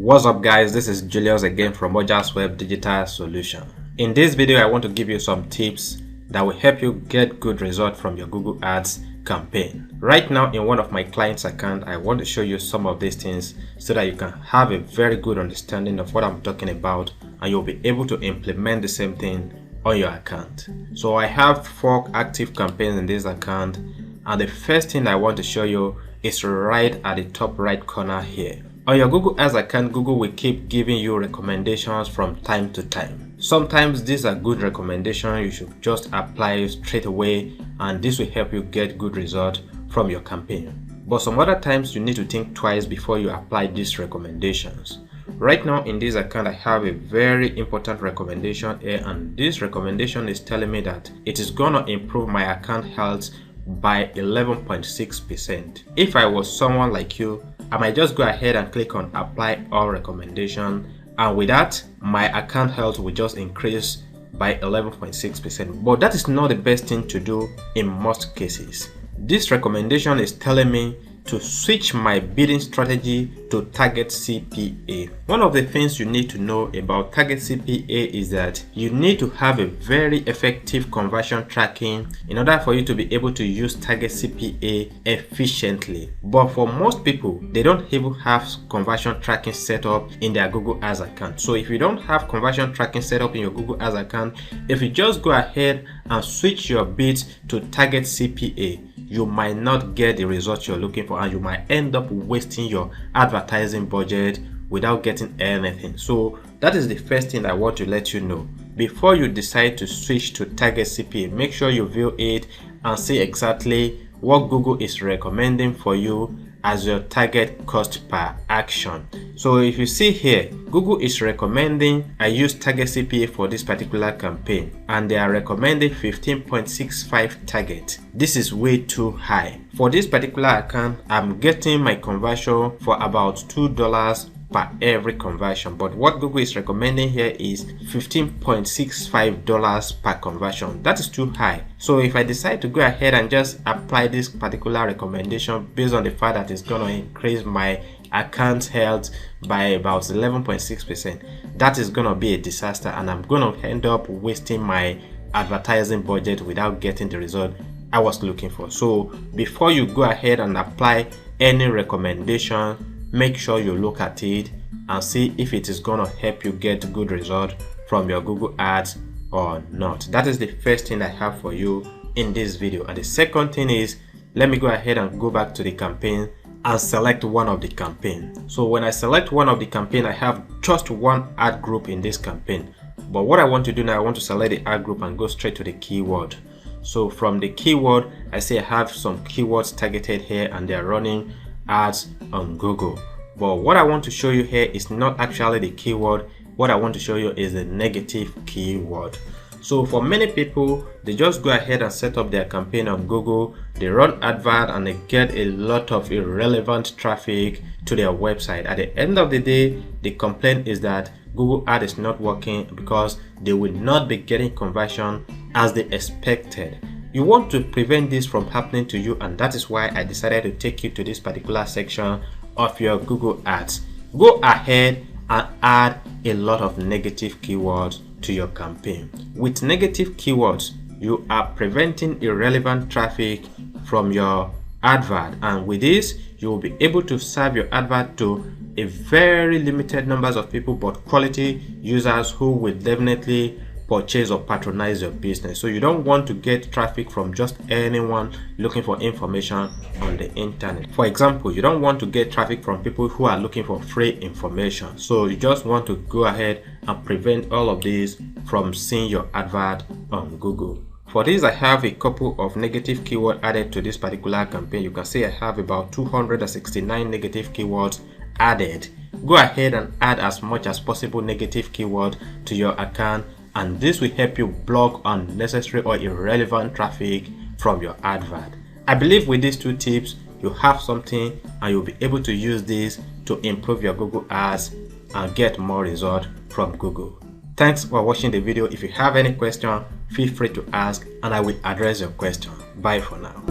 What's up guys, this is Julius again from Ojasweb Digital Solution. In this video I want to give you some tips that will help you get good results from your Google Ads campaign. Right now in one of my clients' account, I want to show you some of these things so that you can have a very good understanding of what I'm talking about and you'll be able to implement the same thing on your account. So I have 4 active campaigns in this account, and the first thing I want to show you is right at the top right corner here. On your Google Ads account, Google will keep giving you recommendations from time to time. Sometimes these are good recommendations, you should just apply straight away and this will help you get good results from your campaign. But some other times you need to think twice before you apply these recommendations. Right now in this account I have a very important recommendation here, and this recommendation is telling me that it is gonna improve my account health by 11.6%. If I was someone like you, I might just go ahead and click on apply all recommendation, and with that my account health will just increase by 11.6%. but that is not the best thing to do in most cases. This recommendation is telling me to switch my bidding strategy to target CPA. One of the things you need to know about target CPA is that you need to have a very effective conversion tracking in order for you to be able to use target CPA efficiently. But for most people, they don't even have conversion tracking set up in their Google Ads account. So if you don't have conversion tracking set up in your Google Ads account, if you just go ahead and switch your bids to target CPA, you might not get the results you're looking for and you might end up wasting your advertising budget without getting anything. So that is the first thing I want to let you know. Before you decide to switch to target CPA, make sure you view it and see exactly what Google is recommending for you as your target cost per action. So if you see here, Google is recommending I use target CPA for this particular campaign, and they are recommending 15.65 target. This is way too high. For this particular account, I'm getting my conversion for about $2 per every conversion, but what Google is recommending here is $15.65 per conversion. That is too high. So if I decide to go ahead and just apply this particular recommendation based on the fact that it's going to increase my account health by about 11.6%, that is going to be a disaster and I'm going to end up wasting my advertising budget without getting the result I was looking for. So before you go ahead and apply any recommendation, make sure you look at it and see if it is going to help you get good result from your Google Ads or not. That is the first thing I have for you in this video. And the second thing is, let me go ahead and go back to the campaign and select one of the campaign. So when I select one of the campaign, I have just one ad group in this campaign. But what I want to do now, I want to select the ad group and go straight to the keyword. So from the keyword, I say I have some keywords targeted here and they're running ads on Google. But what I want to show you here is not actually the keyword. What I want to show you is the negative keyword. So for many people, they just go ahead and set up their campaign on Google, they run advert and they get a lot of irrelevant traffic to their website. At the end of the day, the complaint is that Google ad is not working because they will not be getting conversion as they expected. You want to prevent this from happening to you, and that is why I decided to take you to this particular section of your Google Ads. Go ahead and add a lot of negative keywords to your campaign. With negative keywords, you are preventing irrelevant traffic from your advert, and with this you will be able to serve your advert to a very limited numbers of people, but quality users who will definitely purchase or patronize your business. So you don't want to get traffic from just anyone looking for information on the internet. For example, you don't want to get traffic from people who are looking for free information. So you just want to go ahead and prevent all of this from seeing your advert on Google. For this, I have a couple of negative keywords added to this particular campaign. You can see I have about 269 negative keywords added. Go ahead and add as much as possible negative keyword to your account, and this will help you block unnecessary or irrelevant traffic from your advert. I believe with these 2 tips, you have something and you'll be able to use this to improve your Google Ads and get more results from Google. Thanks for watching the video. If you have any question, feel free to ask and I will address your question. Bye for now.